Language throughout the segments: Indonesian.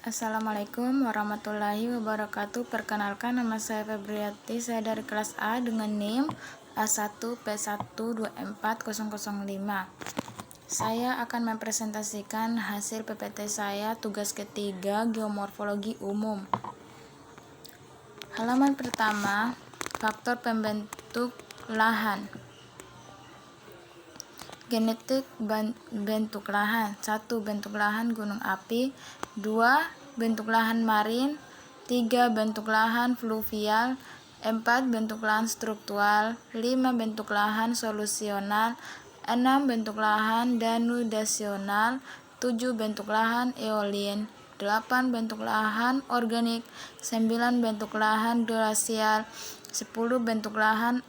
Assalamualaikum warahmatullahi wabarakatuh. Perkenalkan, nama saya Febriati. Saya dari kelas A dengan NIM A1P1240005. Saya akan mempresentasikan hasil PPT saya tugas ketiga geomorfologi umum. Halaman pertama, faktor pembentuk lahan. Genetik bentuk lahan. 1. Bentuk lahan gunung api. 2. Bentuk lahan marin. 3. Bentuk lahan fluvial. 4. Bentuk lahan struktural. 5. Bentuk lahan solusional. 6. Bentuk lahan danudasional. 7. Bentuk lahan eolin. 8. Bentuk lahan organik. 9. Bentuk lahan glasial. 10. Bentuk lahan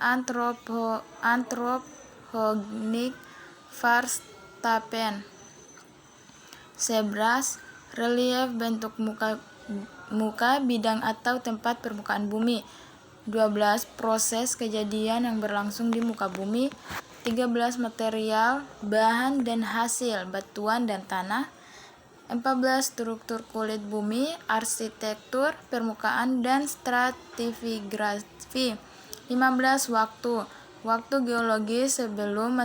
antropogenik. Verstappen. 11. Relief bentuk muka bidang atau tempat permukaan bumi. 12. Proses kejadian yang berlangsung di muka bumi. 13. Material, bahan dan hasil, batuan dan tanah. 14. Struktur kulit bumi, arsitektur, permukaan, dan stratigrafi. 15. Waktu geologi sebelum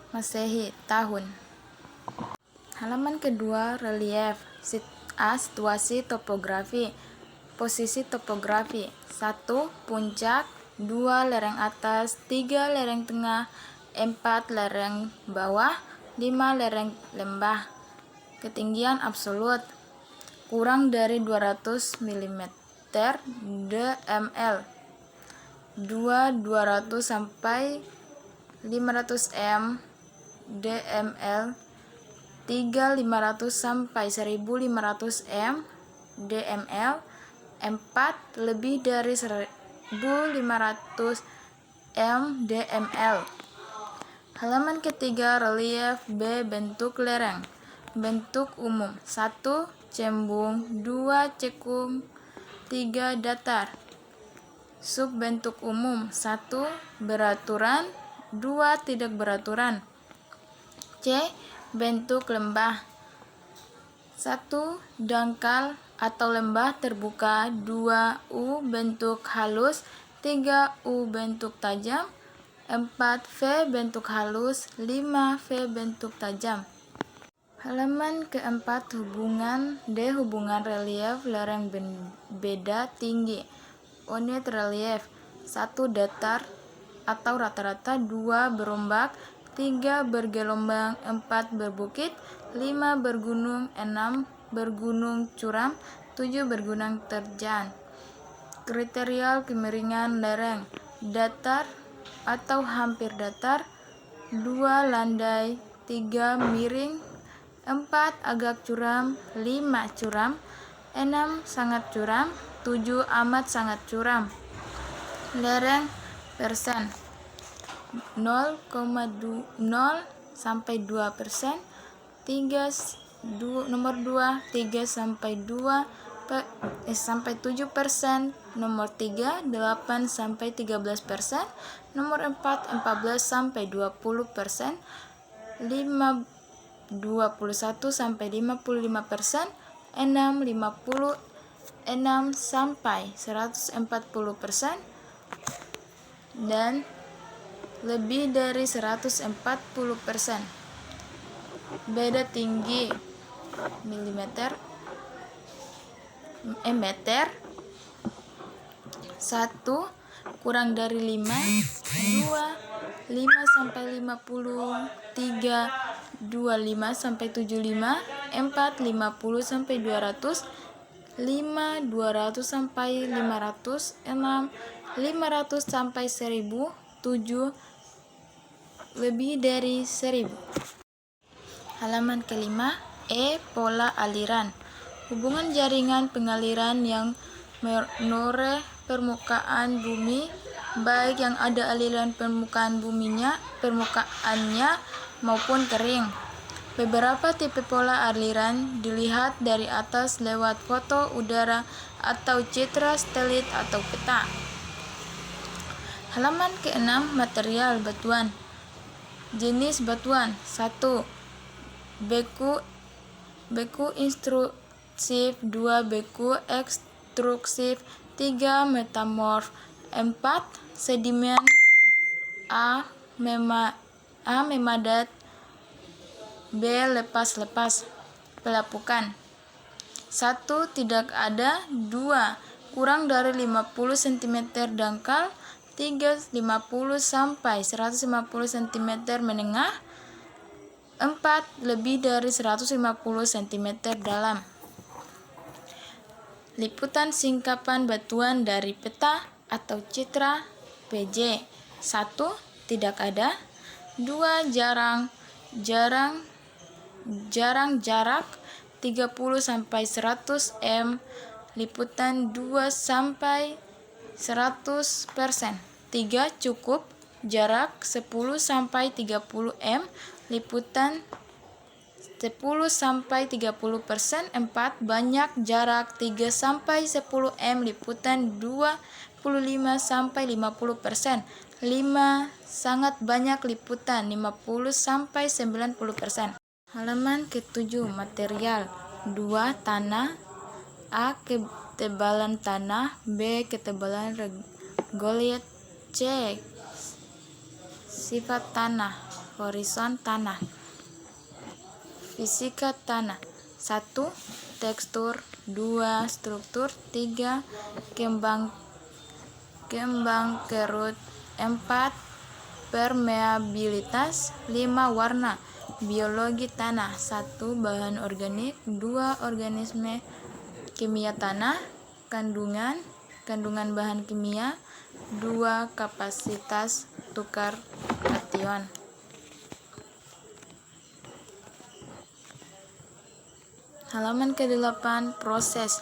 Masehi tahun. Halaman kedua, relief. Situasi topografi. Posisi topografi. 1. Puncak. 2. Lereng atas. 3. Lereng tengah. 4. Lereng bawah. 5. Lereng lembah. Ketinggian absolut kurang dari 200 mm DML. 2. 200 sampai 500 m DML. 3. 500 sampai 1500 m DML. 4. Lebih dari 1500 m DML. Halaman ketiga, relief B. Bentuk lereng. Bentuk umum. 1. Cembung. 2. Cekung. 3. Datar. Subbentuk umum. 1. Beraturan. 2. Tidak beraturan. C. Bentuk lembah. 1. Dangkal atau lembah terbuka. 2. U. Bentuk halus. 3. U. Bentuk tajam. 4. V. Bentuk halus. 5. V. Bentuk tajam. Halaman keempat, hubungan D. Hubungan relief lereng beda tinggi. Unit relief. 1. Datar atau rata-rata. 2. Berombak. 3. Bergelombang. 4. Berbukit. 5. Bergunung. 6. Bergunung curam. 7. Bergunung terjal. Kriteria kemiringan lereng. Datar atau hampir datar. 2. Landai. 3. Miring. 4. Agak curam. 5. Curam. 6. Sangat curam. 7. Amat sangat curam. Lereng persen. 0,0 sampai 2%. Nomor 2. 3 sampai 7%. Nomor 3. 8 sampai 13%. Nomor 4. 14 sampai 20%. 21 sampai 55%. 6. 56 sampai 140%. Dan lebih dari 140%. Beda tinggi meter. 1. Kurang dari 5. 2. 5 sampai 50. 3. 25 sampai 75. 4. 50 sampai 200. 5. 200 sampai 500. 6. 500 sampai 1000. 7. Lebih dari 1000. Halaman kelima, E. Pola aliran. Hubungan jaringan pengaliran yang menoreh permukaan bumi, baik yang ada aliran permukaannya maupun kering. Beberapa tipe pola aliran dilihat dari atas lewat foto udara atau citra satelit atau peta. Halaman ke-6, material batuan. Jenis batuan. 1. Beku reaksif, 2 beku ekstrusif, 3 metamorf, 4 sedimen, A memadat, B lepas-lepas. Pelapukan 1. Tidak ada. 2. Kurang dari 50 cm dangkal. 3. 50 sampai 150 cm menengah. 4. Lebih dari 150 cm dalam. Liputan singkapan batuan dari peta atau citra PJ. 1. Tidak ada. 2. Jarang jarak 30 sampai 100 m. Liputan 2 sampai 100%. 3. Cukup jarak 10 sampai 30 m. Liputan 10 sampai 30%. 4. Banyak jarak 3 sampai 10 m. Liputan 25 sampai 50%. 5. Sangat banyak liputan 50 sampai 90%. Halaman ke-7. Material 2. Tanah. A. Ketebalan tanah. B. Ketebalan regolith. C. Sifat tanah. Horizon tanah. Fisika tanah. 1. Tekstur. 2. Struktur. 3. Kembang kerut. 4. Permeabilitas. 5. Warna. Biologi tanah. 1. Bahan organik. 2. Organisme kimia tanah. Kandungan bahan kimia. 2. Kapasitas tukar kation. Halaman ke-8. Proses.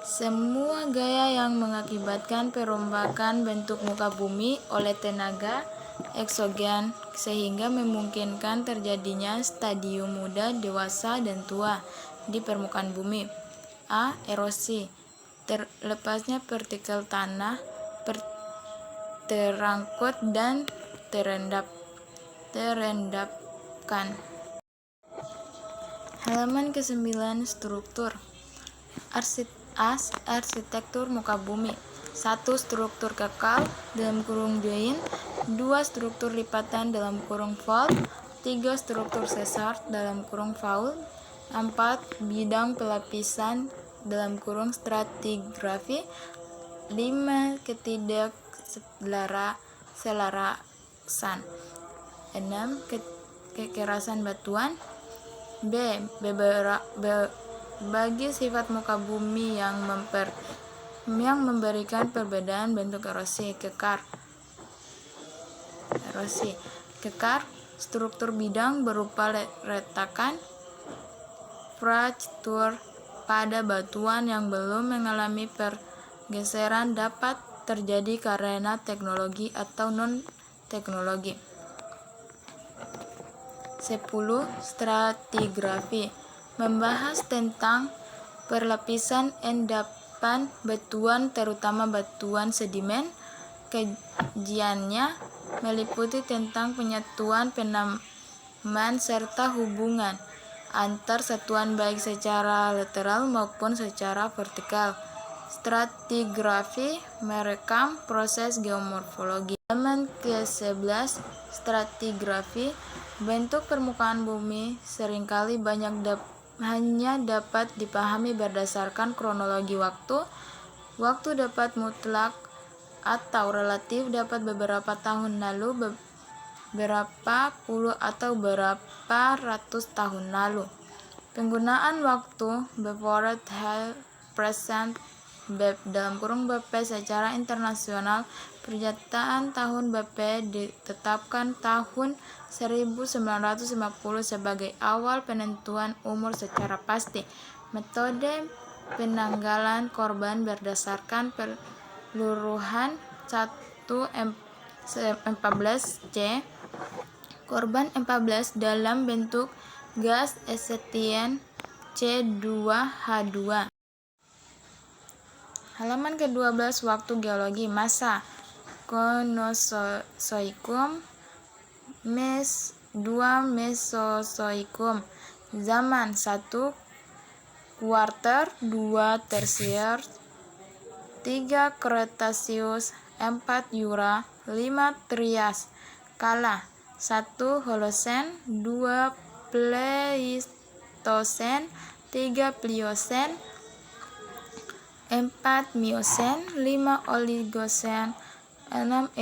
Semua gaya yang mengakibatkan perombakan bentuk muka bumi oleh tenaga eksogen sehingga memungkinkan terjadinya stadium muda, dewasa, dan tua di permukaan bumi. A. Erosi. Terlepasnya partikel tanah terangkut dan terendapkan. Halaman ke-9. Struktur. Arsitektur muka bumi. 1. Struktur kekal (join). 2. Struktur lipatan (fold). 3. Struktur sesar (fold). 4. Bidang pelapisan (stratigrafi). 5. Ketidakselarasan. 6. Kekerasan batuan. B. Bagi sifat muka bumi yang memberikan perbedaan bentuk erosi. Kekar. Struktur bidang berupa retakan fraktur pada batuan yang belum mengalami pergeseran dapat terjadi karena teknologi atau non-teknologi. 10. Stratigrafi. Membahas tentang perlapisan endapan batuan terutama batuan sedimen. Kajiannya meliputi tentang penyatuan penaman serta hubungan antar satuan baik secara lateral maupun secara vertikal. Stratigrafi merekam proses geomorfologi. Halaman ke-11. Stratigrafi. Bentuk permukaan bumi seringkali hanya dapat dipahami berdasarkan kronologi waktu. Waktu dapat mutlak atau relatif, dapat beberapa tahun lalu, berapa puluh atau berapa ratus tahun lalu. Penggunaan waktu before, present, (BP) secara internasional. Pernyataan tahun BP ditetapkan tahun 1950 sebagai awal penentuan umur secara pasti. Metode penanggalan korban berdasarkan peluruhan 1-14C. Korban 14 dalam bentuk gas asetilen C2H2. Halaman ke-12. Waktu geologi. Masa Konozoikum. 2. Mesozoikum. Zaman. 1. Quarter, 2 Tertier, 3 Cretaceous, 4 Jura, 5 Trias. Kala 1 Holocene, 2 Pleistocene, 3 Pliocene, 4 Miocene, 5 Oligocene, 6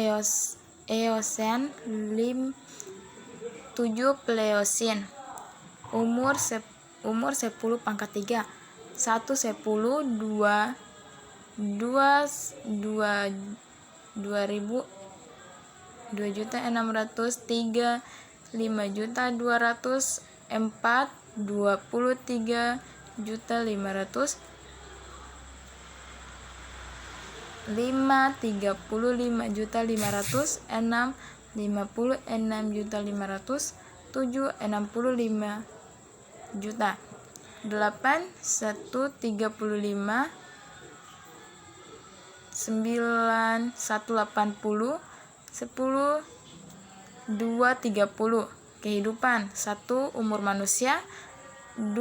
Eocene, 7 Pleocene. Umur 10 pangkat 3. 1 10, 2 2.600, 3 5.200, 4 23.500, 5 35.500, 6 56.500, 7 65 juta, 8 1 35, 9 1 80, 10 2 30. Kehidupan 1 umur manusia, 2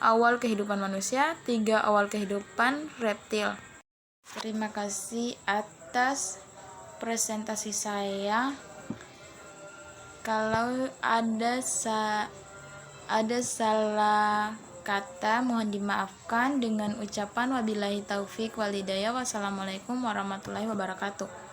awal kehidupan manusia, 3 awal kehidupan reptil. Terima kasih atas presentasi saya. Kalau ada salah kata mohon dimaafkan. Dengan ucapan wabillahi taufik walhidayah. Wassalamualaikum warahmatullahi wabarakatuh.